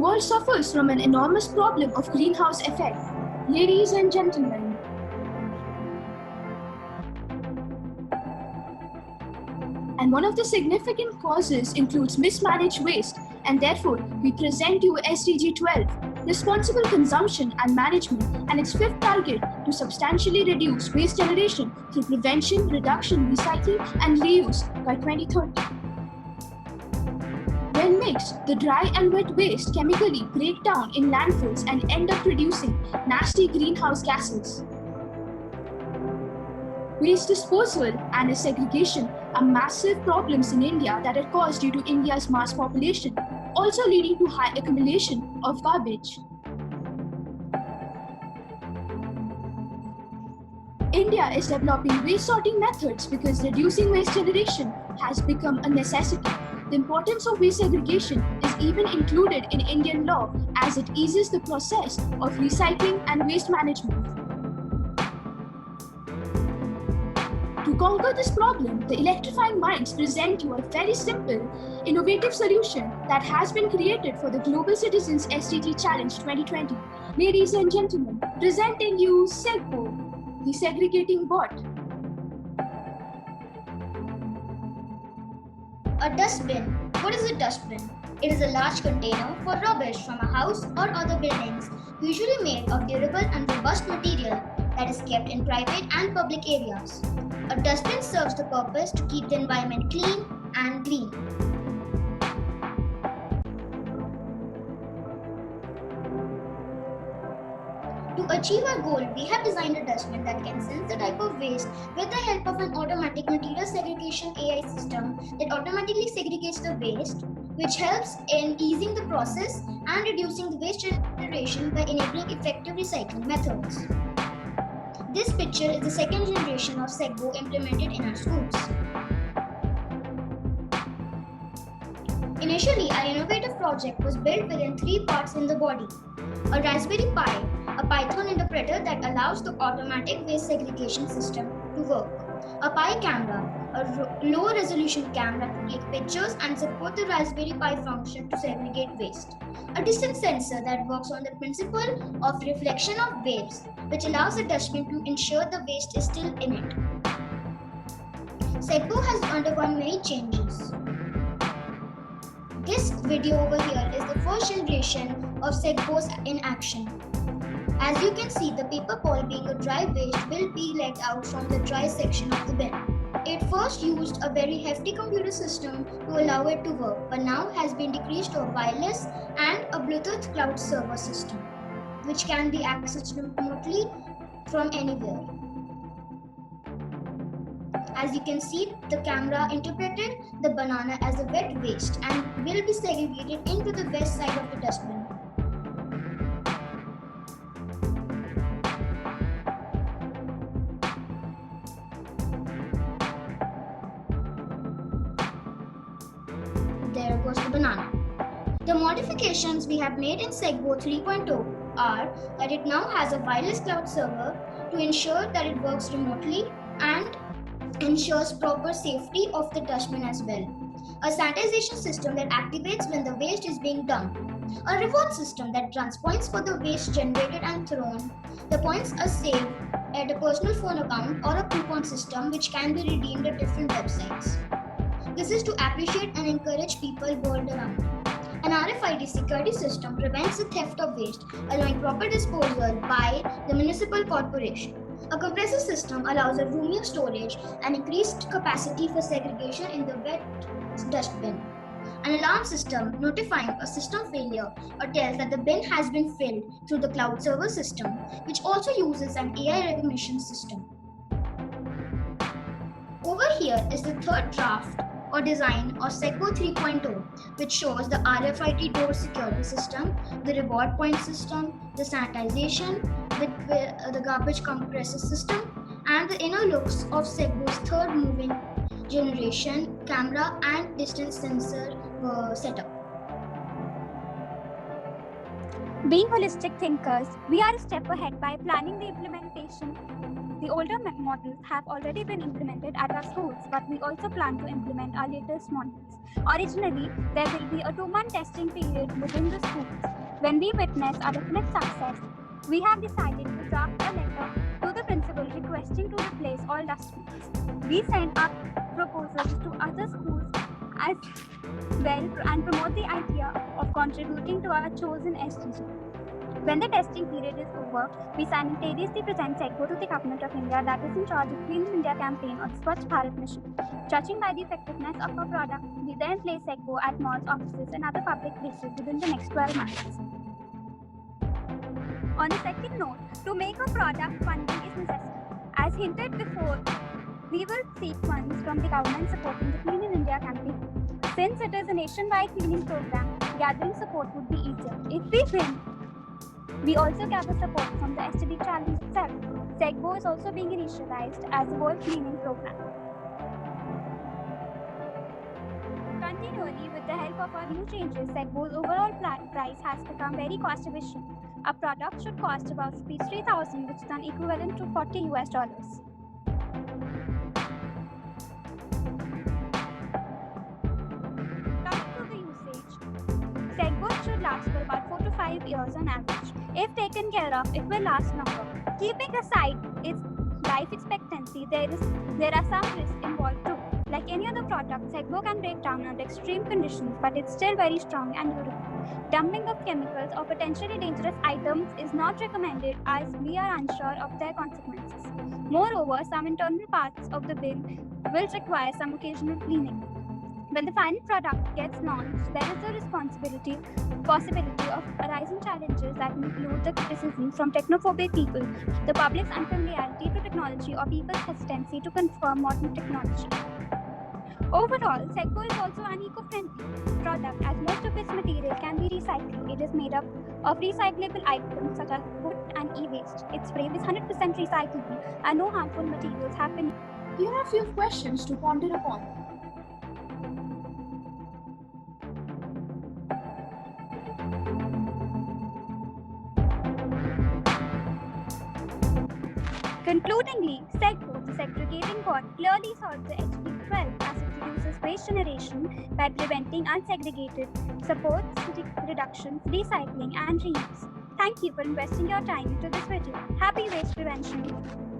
world suffers from an enormous problem of greenhouse effect. Ladies and gentlemen, and one of the significant causes includes mismanaged waste, and therefore we present you SDG 12, responsible consumption and management, and its fifth target to substantially reduce waste generation through prevention, reduction, recycling, and reuse by 2030. When mixed, the dry and wet waste chemically break down in landfills and end up producing nasty greenhouse gases. Waste disposal and its segregation are massive problems in India that are caused due to India's mass population, also leading to high accumulation of garbage. India is developing waste sorting methods because reducing waste generation has become a necessity. The importance of waste segregation is even included in Indian law as it eases the process of recycling and waste management. To conquer this problem, the Electrifying Minds present you a very simple, innovative solution that has been created for the Global Citizens SDG Challenge 2020. Ladies and gentlemen, presenting you Segbo, the segregating bot. A dustbin. What is a dustbin? It is a large container for rubbish from a house or other buildings, usually made of durable and robust material that is kept in private and public areas. A dustbin serves the purpose to keep the environment clean and green. To achieve our goal, we have designed a dustbin that can sense the type of waste with the help of an automatic material segregation AI system that automatically segregates the waste, which helps in easing the process and reducing the waste generation by enabling effective recycling methods. This picture is the second generation of Segbo implemented in our schools. Initially, our innovative project was built within 3 parts in the body: a Raspberry Pi, a Python interpreter that allows the automatic waste segregation system to work, a Pi camera, a low-resolution camera to take pictures and support the Raspberry Pi function to segregate waste, a distance sensor that works on the principle of reflection of waves, which allows the dustbin to ensure the waste is still in it. Segbo has undergone many changes. This video over here is the first generation of Segbos in action. As you can see, the paper ball, being a dry waste, will be let out from the dry section of the bin. It first used a very hefty computer system to allow it to work, but now has been decreased to a wireless and a Bluetooth cloud server system, which can be accessed remotely from anywhere. As you can see, the camera interpreted the banana as a wet waste and will be segregated into the west side of the dustbin. There goes the banana. The modifications we have made in Segbo 3.0 are that it now has a wireless cloud server to ensure that it works remotely and ensures proper safety of the dustbin as well. A sanitization system that activates when the waste is being dumped. A reward system that runs points for the waste generated and thrown. The points are saved at a personal phone account or a coupon system which can be redeemed at different websites. This is to appreciate and encourage people world around. An RFID security system prevents the theft of waste, allowing proper disposal by the municipal corporation. A compressor system allows a roomier storage and increased capacity for segregation in the wet dustbin. An alarm system notifying a system failure or tells that the bin has been filled through the cloud server system, which also uses an AI recognition system. Over here is the third draft or design of Segbo 3.0, which shows the RFID door security system, the reward point system, the sanitization, the garbage compressor system, and the inner looks of Segbo's third moving generation camera and distance sensor setup. Being holistic thinkers, we are a step ahead by planning the implementation. The older models have already been implemented at our schools, but we also plan to implement our latest models. Originally, there will be a 2-month testing period within the schools. When we witness a definite success, we have decided to draft a letter to the principal requesting to replace all dustbins. We send our proposals to other schools as well and promote the idea of contributing to our chosen SDG. When the testing period is over, we simultaneously present SEGGO to the Government of India that is in charge of Clean India campaign or the Swachh Bharat mission. Judging by the effectiveness of our product, we then place SEGGO at malls, offices and other public places within the next 12 months. On a second note, to make a product, funding is necessary. As hinted before, we will seek funds from the government supporting the Clean in India campaign. Since it is a nationwide cleaning program, gathering support would be easier. If we win, we also gather support from the STD challenge itself. SEGGO is also being initialized as a world cleaning program. Continually, with the help of our new changes, SEGGO's overall price has become very cost efficient. A product should cost about $3,000, which is an equivalent to $40 US. Coming to the usage, SEGGO should last for about 4 to 5 years on average. If taken care of, it will last longer. Keeping aside its life expectancy, there are some risks involved too. Like any other product, SEGGO can break down under extreme conditions, but it's still very strong and durable. Dumping of chemicals or potentially dangerous items is not recommended as we are unsure of their consequences. Moreover, some internal parts of the bin will require some occasional cleaning. When the final product gets launched, there is a possibility of arising challenges that include the criticism from technophobic people, the public's unfamiliarity to technology, or people's hesitancy to confirm modern technology. Overall, SEGGO is also an eco-friendly product as most of its material can be recycled. It is made up of recyclable items such as wood and e-waste. Its frame is 100% recyclable and no harmful materials have been. Here are a few questions to ponder upon. Concludingly, SEGGO, the segregating board, clearly solves the HD12 as it reduces waste generation by preventing unsegregated, supports reduction, recycling and reuse. Thank you for investing your time into this video. Happy waste prevention!